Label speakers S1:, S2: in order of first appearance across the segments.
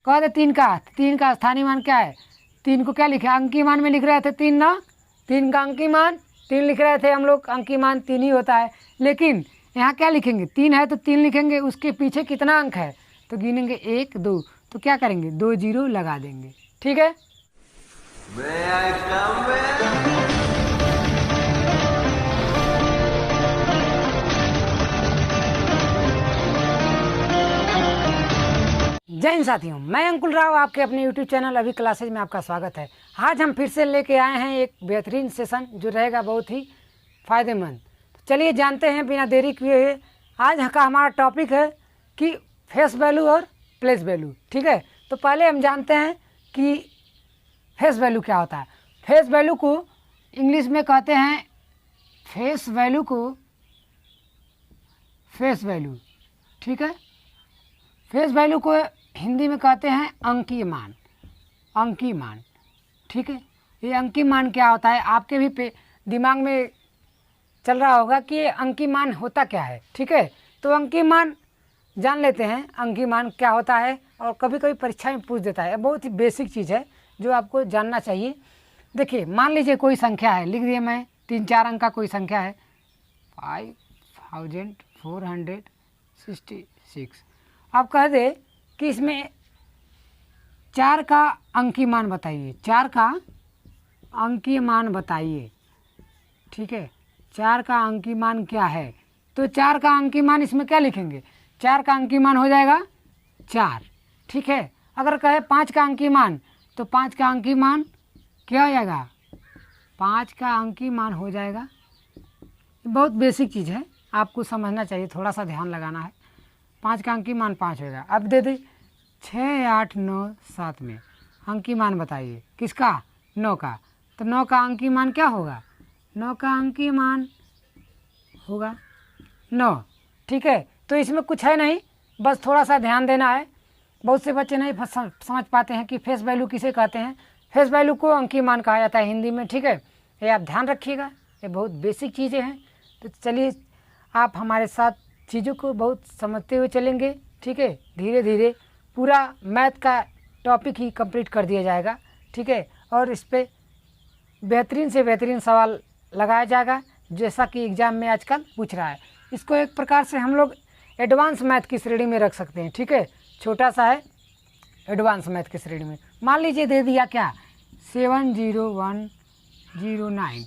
S1: कह दे 3 का स्थानीय मान क्या है, 3 को क्या लिखे अंकीय मान में लिख रहे थे 3 ना, 3 का अंकीय मान 3 लिख रहे थे हम लोग, अंकीय मान 3 ही होता है। लेकिन यहाँ क्या लिखेंगे, 3 है तो 3 लिखेंगे, उसके पीछे कितना अंक है तो गिनेंगे 1 2, तो क्या करेंगे 2 जीरो लगा देंगे। ठीक है, जय हिंद साथियों, मैं अंकुल राव आपके अपने YouTube चैनल अभी क्लासेज में आपका स्वागत है। आज हम फिर से लेके आए हैं एक बेहतरीन सेशन जो रहेगा बहुत ही फ़ायदेमंद। तो चलिए जानते हैं बिना देरी किए। आज का हमारा टॉपिक है कि फेस वैल्यू और प्लेस वैल्यू। ठीक है, तो पहले हम जानते हैं कि फेस वैल्यू क्या होता है। फेस वैल्यू को इंग्लिश में कहते हैं फेस वैल्यू को फेस वैल्यू। ठीक है, फेस वैल्यू को हिंदी में कहते हैं अंकीय मान, अंकीय मान। ठीक है, ये अंकीय मान क्या होता है आपके भी दिमाग में चल रहा होगा कि ये अंकीय मान होता क्या है। ठीक है, तो अंकीय मान जान लेते हैं अंकीय मान क्या होता है, और कभी कभी परीक्षा में पूछ देता है। बहुत ही बेसिक चीज़ है जो आपको जानना चाहिए। देखिए, मान लीजिए कोई संख्या है, लिख दिए मैं 3-4 अंक का कोई संख्या है 5466। आप कह दे कि इसमें 4 का अंकीय मान बताइए, 4 का अंकीय मान बताइए। ठीक है, 4 का अंकीय मान क्या है, तो 4 का अंकीय मान इसमें क्या लिखेंगे, 4 का अंकीय मान हो जाएगा 4। ठीक है, अगर कहे 5 का अंकीय मान तो 5 का अंकीय मान क्या हो जाएगा, 5 का अंकीय मान हो जाएगा। बहुत बेसिक चीज़ है, आपको समझना चाहिए, थोड़ा सा ध्यान लगाना है। 5 का अंकीय मान 5 होगा। अब दे दे 6 8 9 7 में अंकीय मान बताइए, किसका, 9 का, तो 9 का अंकीय मान क्या होगा, 9 का अंकीय मान होगा 9। ठीक है, तो इसमें कुछ है नहीं, बस थोड़ा सा ध्यान देना है। बहुत से बच्चे नहीं समझ पाते हैं कि फेस वैल्यू किसे कहते हैं। फेस वैल्यू को अंकीय मान कहा जाता है हिंदी में। ठीक है, ये आप ध्यान रखिएगा, ये बहुत बेसिक चीज़ें हैं। तो चलिए आप हमारे साथ चीज़ों को बहुत समझते हुए चलेंगे। ठीक है, धीरे धीरे पूरा मैथ का टॉपिक ही कंप्लीट कर दिया जाएगा। ठीक है, और इस पर बेहतरीन से बेहतरीन सवाल लगाया जाएगा जैसा कि एग्ज़ाम में आजकल पूछ रहा है। इसको एक प्रकार से हम लोग एडवांस मैथ की श्रेणी में रख सकते हैं। ठीक है, छोटा सा है एडवांस मैथ की श्रेणी में। मान लीजिए दे दिया क्या 70109।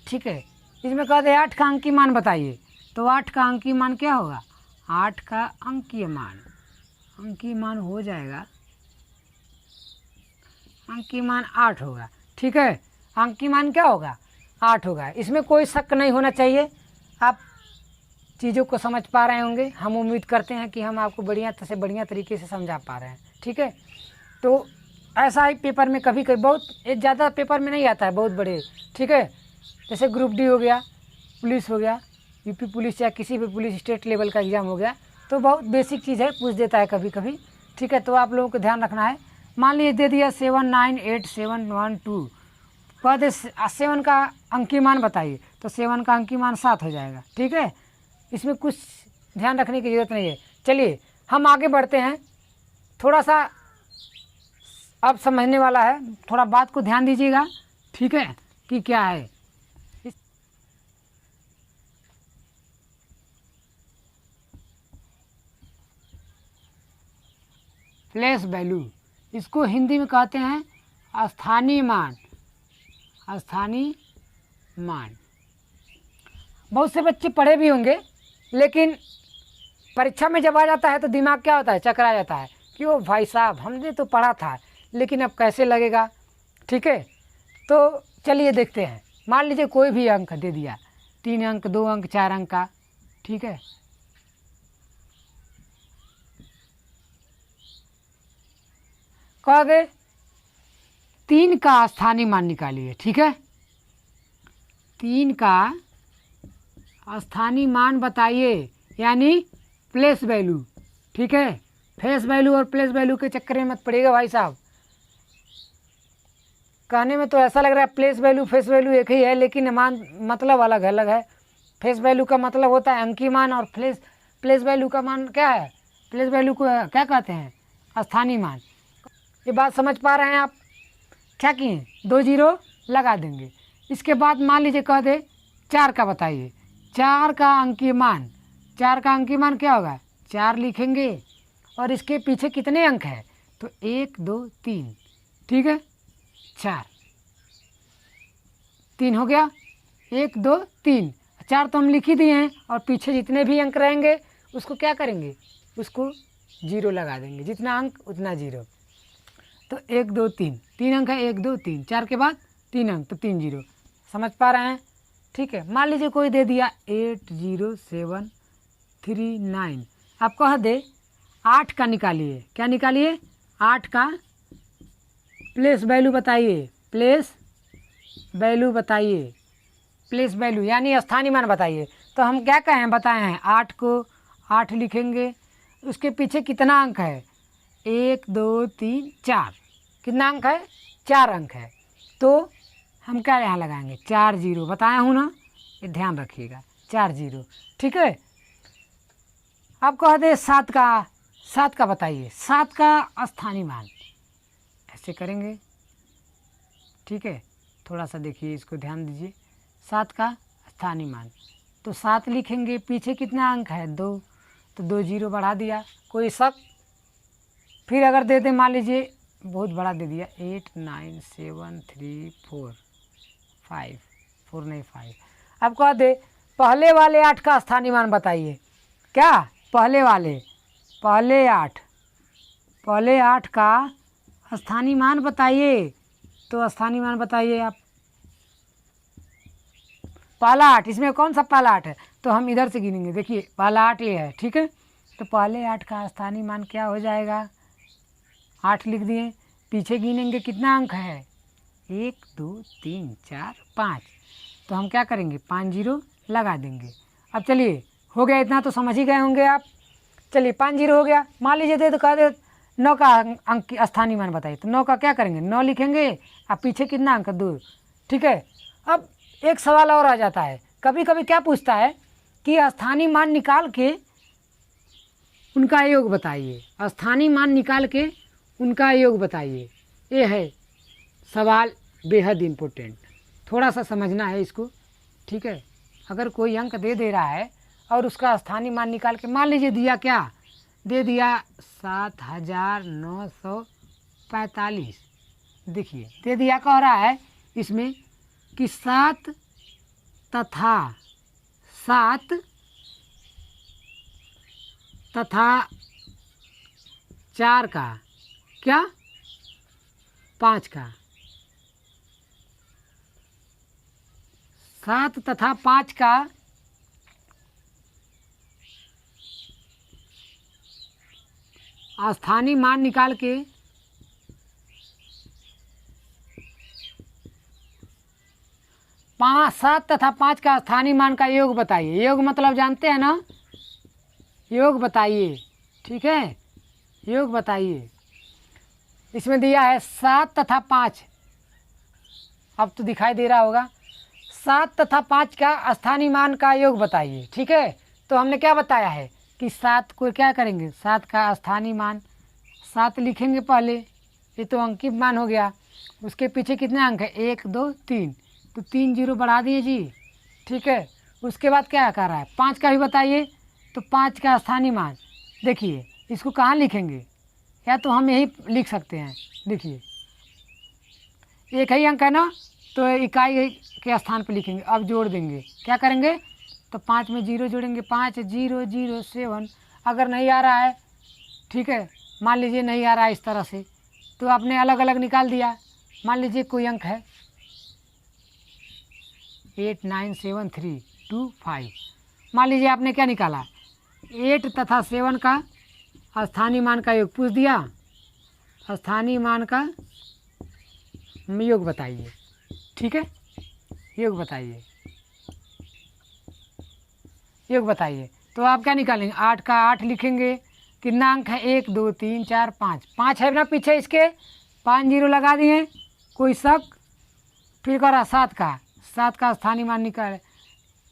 S1: ठीक है, इसमें कह दे 8 का अंकीय मान बताइए, तो 8 का अंकीय मान क्या होगा, 8 का अंकीय मान, अंकीय मान हो जाएगा, अंकीय मान 8 होगा। ठीक है, अंकीय मान क्या होगा, 8 होगा। इसमें कोई शक नहीं होना चाहिए, आप चीज़ों को समझ पा रहे होंगे। हम उम्मीद करते हैं कि हम आपको बढ़िया तरीके से समझा पा रहे हैं। ठीक है, तो ऐसा ही पेपर में कभी कभी बहुत ज़्यादा पेपर में नहीं आता है, बहुत बड़े। ठीक है, जैसे ग्रुप डी हो गया, पुलिस हो गया, यूपी पुलिस या किसी भी पुलिस स्टेट लेवल का एग्ज़ाम हो गया, तो बहुत बेसिक चीज़ है, पूछ देता है कभी कभी। ठीक है, तो आप लोगों को ध्यान रखना है। मान लीजिए दे दिया 798712, कह दे 7 का अंकीय मान बताइए, तो 7 का अंकीय मान 7 हो जाएगा। ठीक है, इसमें कुछ ध्यान रखने की ज़रूरत नहीं है। चलिए हम आगे बढ़ते हैं, थोड़ा सा अब समझने वाला है, थोड़ा बात को ध्यान दीजिएगा। ठीक है, कि क्या है प्लेस वैल्यू। इसको हिंदी में कहते हैं स्थानीय मान, स्थानीय मान। बहुत से बच्चे पढ़े भी होंगे, लेकिन परीक्षा में जब आ जाता है तो दिमाग क्या होता है, चकरा जाता है कि वो भाई साहब हमने तो पढ़ा था लेकिन अब कैसे लगेगा। ठीक है, तो चलिए देखते हैं। मान लीजिए कोई भी अंक दे दिया, 3 अंक 2 अंक 4 अंक का। ठीक है, कह दे 3 का स्थानीय मान निकालिए। ठीक है, 3 का स्थानीय मान बताइए, यानी प्लेस वैल्यू। ठीक है, फेस वैल्यू और प्लेस वैल्यू के चक्कर में मत पड़िएगा भाई साहब। कहने में तो ऐसा लग रहा है प्लेस वैल्यू फेस वैल्यू एक ही है, लेकिन मान मतलब अलग अलग है। फेस वैल्यू का मतलब होता है अंकीय मान, और प्लेस वैल्यू का मान क्या है, प्लेस वैल्यू को क्या कहते हैं, स्थानीय मान। ये बात समझ पा रहे हैं आप? क्या किए, 2 जीरो लगा देंगे। इसके बाद मान लीजिए कह दे 4 का बताइए, 4 का अंकीय मान, 4 का अंकीय मान क्या होगा, 4 लिखेंगे और इसके पीछे कितने अंक है, तो 1 2 3, ठीक है, 4, 3 हो गया, 1 2 3, 4 तो हम लिख ही दिए हैं और पीछे जितने भी अंक रहेंगे उसको क्या करेंगे, उसको जीरो लगा देंगे, जितना अंक उतना जीरो। तो 1 2 3, 3 अंक है, 1 2 3, 4 के बाद 3 अंक, तो 3 जीरो। समझ पा रहे हैं? ठीक है। मान लीजिए कोई दे दिया 80739, आप कह दे 8 का निकालिए, क्या निकालिए, 8 का प्लेस वैल्यू बताइए, प्लेस वैल्यू बताइए, प्लेस वैल्यू यानी स्थानीय मान बताइए। तो हम क्या कहें, बताए हैं 8 को 8 लिखेंगे, उसके पीछे कितना अंक है, 1 2 3 4, कितना अंक है, 4 अंक है। तो हम क्या यहाँ लगाएंगे, 4 जीरो, बताया हूँ ना, ये ध्यान रखिएगा, 4 जीरो, ठीक है। अब कह दे 7 का बताइए, 7 का स्थानीय मान, ऐसे करेंगे, ठीक है। थोड़ा सा देखिए, इसको ध्यान दीजिए, 7 का स्थानीय मान, तो 7 लिखेंगे, पीछे कितना अंक है, 2, तो 2 जीरो बढ़ा दिया। कोई शक? फिर अगर दे दे, मान लीजिए बहुत बड़ा दे दिया, 89734 4 नहीं 5, अब कह दे पहले वाले 8 का स्थानीय मान बताइए, क्या, पहले 8 का स्थानीय मान बताइए। तो स्थानीय मान बताइए आप, पहला 8, इसमें कौन सा पहला 8 है, तो हम इधर से गिनेंगे, देखिए पहला 8 ये है, ठीक है। तो पहले 8 का स्थानीय मान क्या हो जाएगा, 8 लिख दिए, पीछे गिनेंगे कितना अंक है, 1 2 3 4 5, तो हम क्या करेंगे, 5 जीरो लगा देंगे। अब चलिए, हो गया इतना तो समझ ही गए होंगे आप। चलिए 5 जीरो हो गया। मान लीजिए दे तो कह दे 9 का अंक स्थानीय मान बताइए, तो 9 का क्या करेंगे, 9 लिखेंगे, अब पीछे कितना अंक, 2, ठीक है। अब एक सवाल और आ जाता है, कभी कभी क्या पूछता है कि स्थानीय मान निकाल के उनका योग बताइए, स्थानीय मान निकाल के उनका योग बताइए। ये है सवाल बेहद इम्पोर्टेंट, थोड़ा सा समझना है इसको, ठीक है। अगर कोई अंक दे रहा है और उसका स्थानीय मान निकाल के, मान लीजिए दिया क्या, दे दिया 7945, देखिए दे दिया, कह रहा है इसमें कि 7 तथा 4 का, क्या, 5 का, 7 तथा 5 का स्थानीय मान निकाल के 7 तथा 5 का स्थानीय मान का योग बताइए। योग मतलब जानते हैं ना, योग बताइए, ठीक है, योग बताइए। इसमें दिया है 7 तथा 5, अब तो दिखाई दे रहा होगा, 7 तथा 5 का स्थानीय मान का योग बताइए, ठीक है। तो हमने क्या बताया है कि 7 को क्या करेंगे, 7 का स्थानीय मान 7 लिखेंगे पहले, ये तो अंकित मान हो गया, उसके पीछे कितने अंक है, 1 2 3, तो 3 जीरो बढ़ा दिए जी, ठीक है। उसके बाद क्या कर रहा है, 5 का भी बताइए, तो 5 का स्थानीय मान, देखिए इसको कहाँ लिखेंगे, या तो हम यही लिख सकते हैं, देखिए एक ही अंक है ना, तो इकाई के स्थान पर लिखेंगे। अब जोड़ देंगे, क्या करेंगे, तो 5 में जीरो जोड़ेंगे, 5 0 0 7, अगर नहीं आ रहा है, ठीक है, मान लीजिए नहीं आ रहा है इस तरह से, तो आपने अलग अलग निकाल दिया। मान लीजिए कोई अंक है 89732 मान लीजिए आपने क्या निकाला, 8 तथा 7 का स्थानीय मान का योग पूछ दिया, स्थानीय मान का योग बताइए, ठीक है, योग बताइए, योग बताइए। तो आप क्या निकालेंगे, 8 का 8 लिखेंगे, कितना अंक है, 1 2 3 4 5, 5 है ना पीछे इसके, 5 जीरो लगा दिए, कोई शक? फिर करा 7 का स्थानीय मान निकाले,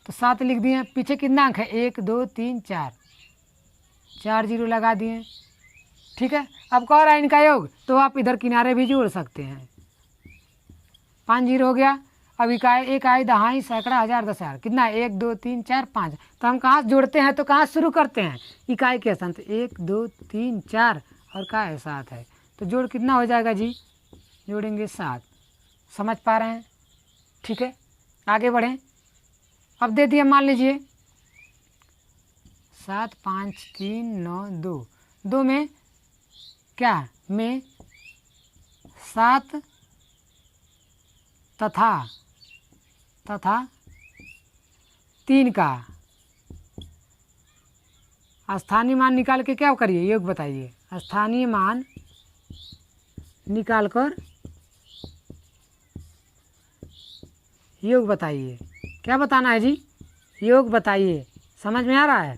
S1: तो 7 लिख दिए, पीछे कितना अंक है, 1 2 3 4, 4 जीरो लगा दिए, ठीक है। अब कह रहा है इनका योग, तो आप इधर किनारे भी जोड़ सकते हैं। 5 जीरो हो गया। अब इकाई, एक आई, दहाई, सैकड़ा, हज़ार, 10,000, कितना है? 1 2 3 4 5। तो हम कहाँ से जोड़ते हैं, तो कहाँ शुरू करते हैं? इकाई के स्थान। तो 1 2 3 4 और का है 7 है, तो जोड़ कितना हो जाएगा जी? जोड़ेंगे 7। समझ पा रहे हैं? ठीक है, आगे बढ़ें। अब दे दिए, मान लीजिए 7 5 3 9 2, 2 में क्या में 7 तथा 3 का स्थानीय मान निकाल के क्या करिए, योग बताइए। स्थानीय मान निकाल कर योग बताइए। क्या बताना है जी? योग बताइए। समझ में आ रहा है?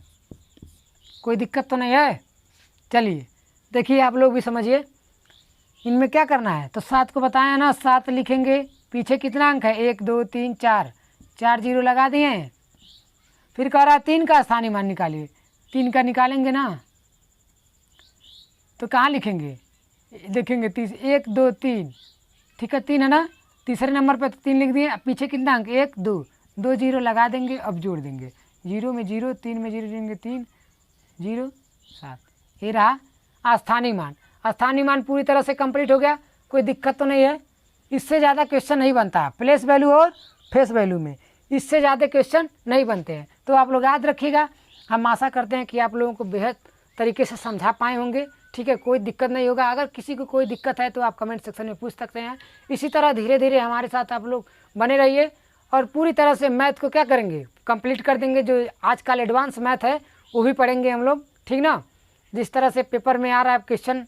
S1: कोई दिक्कत तो नहीं है? चलिए देखिए, आप लोग भी समझिए। इनमें क्या करना है, तो 7 को बताया ना, 7 लिखेंगे। पीछे कितना अंक है? 1 2 3 4, 4 जीरो लगा दिए हैं। फिर कह रहा है 3 का स्थानीय मान निकालिए। 3 का निकालेंगे ना, तो कहाँ लिखेंगे? देखेंगे 1 2 3, ठीक है, 3 है ना, तीसरे नंबर पे तो 3 लिख दिए। पीछे कितना अंक? 1 2, 2 जीरो लगा देंगे। अब जोड़ देंगे, 0 में 0, 3 में 0 देंगे, 3 0 7। ये रहा स्थानीय मान। स्थानीय मान पूरी तरह से कंप्लीट हो गया, कोई दिक्कत तो नहीं है। इससे ज़्यादा क्वेश्चन नहीं बनता प्लेस वैल्यू और फेस वैल्यू में, इससे ज़्यादा क्वेश्चन नहीं बनते हैं। तो आप लोग याद रखिएगा। हम आशा करते हैं कि आप लोगों को बेहद तरीके से समझा पाए होंगे। ठीक है, कोई दिक्कत नहीं होगा। अगर किसी को कोई दिक्कत है तो आप कमेंट सेक्शन में पूछ सकते हैं। इसी तरह धीरे धीरे हमारे साथ आप लोग बने रहिए और पूरी तरह से मैथ को क्या करेंगे, कंप्लीट कर देंगे। जो आजकल एडवांस मैथ है वो भी पढ़ेंगे हम लोग, ठीक ना। जिस तरह से पेपर में आ रहा है क्वेश्चन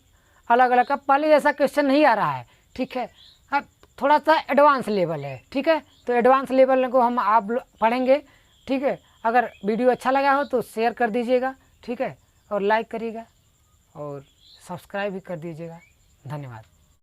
S1: अलग अलग, अब पहले जैसा क्वेश्चन नहीं आ रहा है, ठीक है। अब थोड़ा सा एडवांस लेवल है, ठीक है। तो एडवांस लेवल को हम आप पढ़ेंगे, ठीक है। अगर वीडियो अच्छा लगा हो तो शेयर कर दीजिएगा, ठीक है, और लाइक करिएगा और सब्सक्राइब भी कर दीजिएगा। धन्यवाद।